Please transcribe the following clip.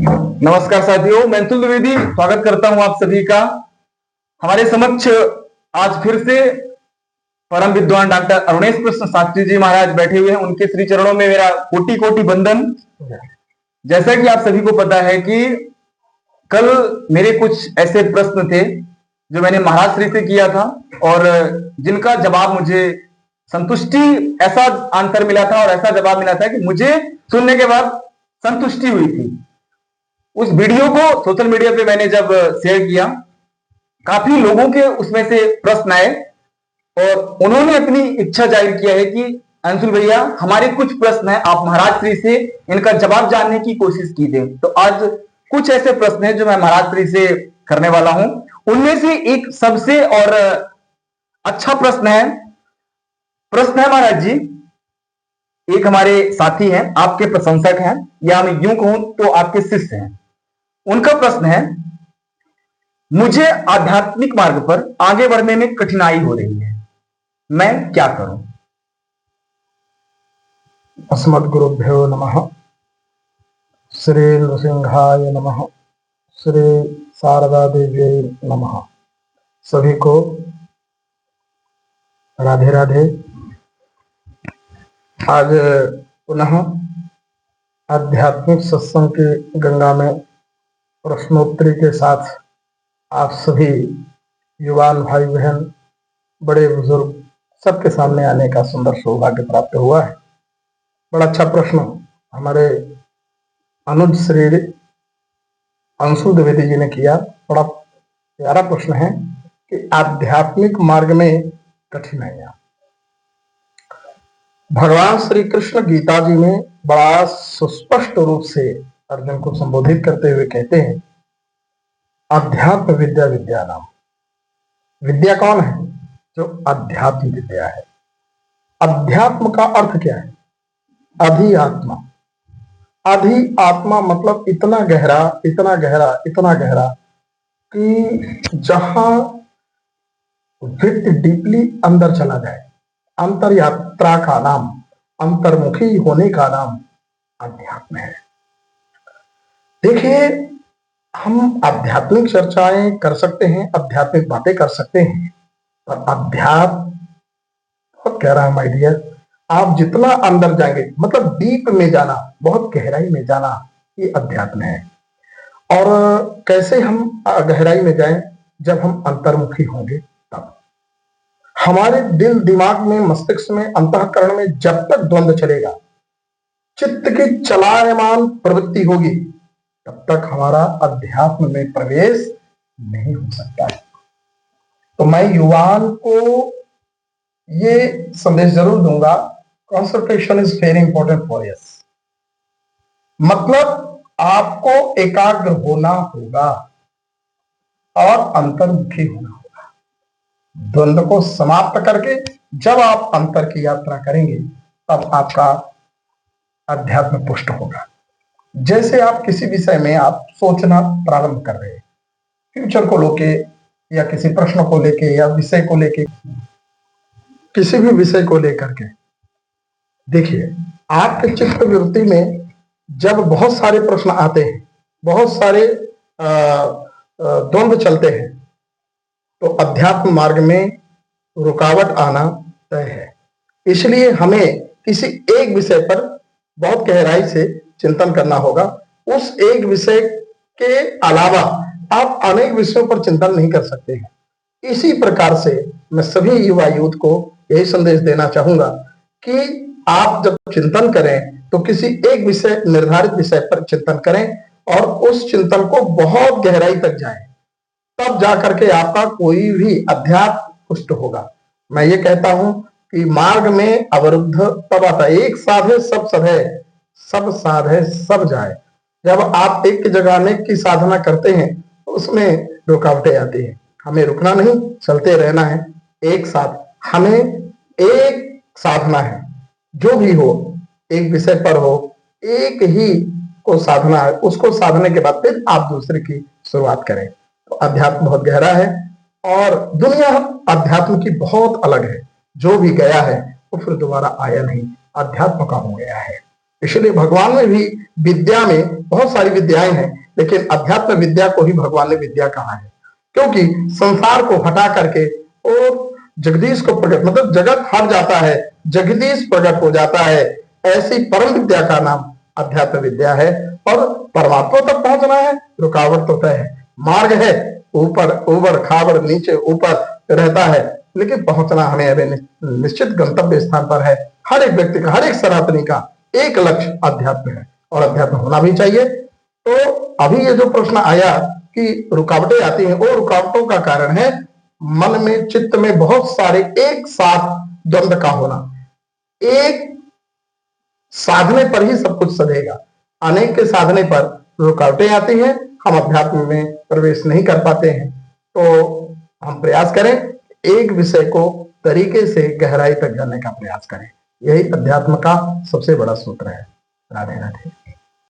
नमस्कार साथियों, मैं अतुल द्विवेदी स्वागत करता हूं आप सभी का। हमारे समक्ष आज फिर से परम विद्वान डॉक्टर अरुणेश कृष्ण शास्त्री जी महाराज बैठे हुए हैं। उनके श्री चरणों में मेरा कोटि कोटि वंदन। जैसा कि आप सभी को पता है कि कल मेरे कुछ ऐसे प्रश्न थे जो मैंने महाराज श्री से किया था और जिनका जवाब मुझे संतुष्टि ऐसा आंसर मिला था और ऐसा जवाब मिला था कि मुझे सुनने के बाद संतुष्टि हुई थी। उस वीडियो को सोशल मीडिया पे मैंने जब शेयर किया, काफी लोगों के उसमें से प्रश्न आए और उन्होंने अपनी इच्छा जाहिर किया है कि अंशुल भैया, हमारे कुछ प्रश्न हैं, आप महाराज श्री से इनका जवाब जानने की कोशिश कीजिए। तो आज कुछ ऐसे प्रश्न हैं जो मैं महाराज श्री से करने वाला हूं। उनमें से एक सबसे और अच्छा प्रश्न है महाराज जी, एक हमारे साथी हैं, आपके प्रशंसक हैं, या मैं यूं कहूं तो आपके शिष्य हैं। उनका प्रश्न है, मुझे आध्यात्मिक मार्ग पर आगे बढ़ने में कठिनाई हो रही है, मैं क्या करूं? अस्मद्गुरुभ्यो नमः। श्री नृसिंहाय नमः। श्री शारदा देवी नमः। सभी को राधे राधे। आज पुनः आध्यात्मिक सत्संग की गंगा में प्रश्नोत्तरी के साथ आप सभी युवान भाई बहन, बड़े बुजुर्ग सबके सामने आने का सुंदर सौभाग्य प्राप्त हुआ है। बड़ा अच्छा प्रश्न हमारे अनुज श्री अंशुल द्विवेदी जी ने किया। बड़ा प्यारा प्रश्न है कि आध्यात्मिक मार्ग में कठिनाइयां। भगवान श्री कृष्ण गीता जी में बड़ा सुस्पष्ट रूप से अर्जुन को संबोधित करते हुए कहते हैं, अध्यात्म विद्या विद्या नाम। विद्या कौन है? जो अध्यात्म विद्या है। अध्यात्म का अर्थ क्या है? अधि आत्मा। अधि आत्मा मतलब इतना गहरा, इतना गहरा, इतना गहरा कि जहां व्यक्ति डीपली अंदर चला जाए। अंतर यात्रा का नाम, अंतर्मुखी होने का नाम अध्यात्म है। देखिए, हम आध्यात्मिक चर्चाएं कर सकते हैं, आध्यात्मिक बातें कर सकते हैं, पर अध्यात्म बहुत गहरा है माय डियर। आप जितना अंदर जाएंगे, मतलब डीप में जाना, बहुत गहराई में जाना, ये अध्यात्म है। और कैसे हम गहराई में जाएं? जब हम अंतर्मुखी होंगे तब। हमारे दिल दिमाग में, मस्तिष्क में, अंतःकरण में जब तक द्वंद्व चलेगा, चित्त की चलायमान प्रवृत्ति होगी, तब तक हमारा अध्यात्म में प्रवेश नहीं हो सकता है। तो मैं युवान को ये संदेश जरूर दूंगा, concentration is very important for yes. मतलब आपको एकाग्र होना होगा और अंतर्मुखी होना होगा। द्वंद्व को समाप्त करके जब आप अंतर की यात्रा करेंगे, तब आपका अध्यात्म पुष्ट होगा। जैसे आप किसी विषय में आप सोचना प्रारंभ कर रहे हैं, फ्यूचर को लेके या किसी प्रश्न को लेके या विषय को लेके, किसी भी विषय को लेकर के, देखिए आपके चित्त वृत्ति में जब बहुत सारे प्रश्न आते हैं, बहुत सारे द्वंद्व चलते हैं, तो अध्यात्म मार्ग में रुकावट आना तय है। इसलिए हमें किसी एक विषय पर बहुत गहराई से चिंतन करना होगा। उस एक विषय के अलावा आप अनेक विषयों पर चिंतन नहीं कर सकते हैं। इसी प्रकार से मैं सभी युवा यूथ को यही संदेश देना चाहूंगा कि आप जब चिंतन करें तो किसी एक विषय, निर्धारित विषय पर चिंतन करें और उस चिंतन को बहुत गहराई तक जाएं, तब जाकर के आपका कोई भी अध्यात्म पुष्ट होगा। मैं ये कहता हूं कि मार्ग में अवरुद्ध तब आता है, एक साधे सब सधे, सब साधे सब जाए। जब आप एक जगह अनेक की साधना करते हैं तो उसमें रुकावटें आती हैं। हमें रुकना नहीं, चलते रहना है एक साथ। हमें एक साधना है, जो भी हो, एक विषय पर हो, एक ही को साधना है। उसको साधने के बाद फिर आप दूसरे की शुरुआत करें। तो अध्यात्म बहुत गहरा है और दुनिया अध्यात्म की बहुत अलग है। जो भी गया है वो फिर दोबारा आया नहीं, अध्यात्म का हो गया है। इसलिए भगवान में भी, विद्या में बहुत सारी विद्याएं हैं, लेकिन अध्यात्म विद्या को ही भगवान ने विद्या कहा है, क्योंकि संसार को हटा करके और जगदीश को प्रकट, मतलब जगत हट जाता है, जगदीश प्रकट हो जाता है। ऐसी परम विद्या का नाम अध्यात्म विद्या है। और परमात्मा तक पहुंचना है, रुकावट तो तय है, मार्ग है, ऊपर ऊबड़ खाबड़ नीचे ऊपर रहता है, लेकिन पहुंचना हमें अभी निश्चित गंतव्य स्थान पर है। हर एक व्यक्ति का, हर एक सनातनी का एक लक्ष्य अध्यात्म है, और अध्यात्म होना भी चाहिए। तो अभी ये जो प्रश्न आया कि रुकावटें आती हैं, वो रुकावटों का कारण है मन में, चित्त में बहुत सारे एक साथ द्वंद्व का होना। एक साधने पर ही सब कुछ सधेगा, अनेक के साधने पर रुकावटें आती हैं, हम अध्यात्म में प्रवेश नहीं कर पाते हैं। तो हम प्रयास करें, एक विषय को तरीके से गहराई तक जानने का प्रयास करें, यही अध्यात्म का सबसे बड़ा सूत्र है। राधे राधे।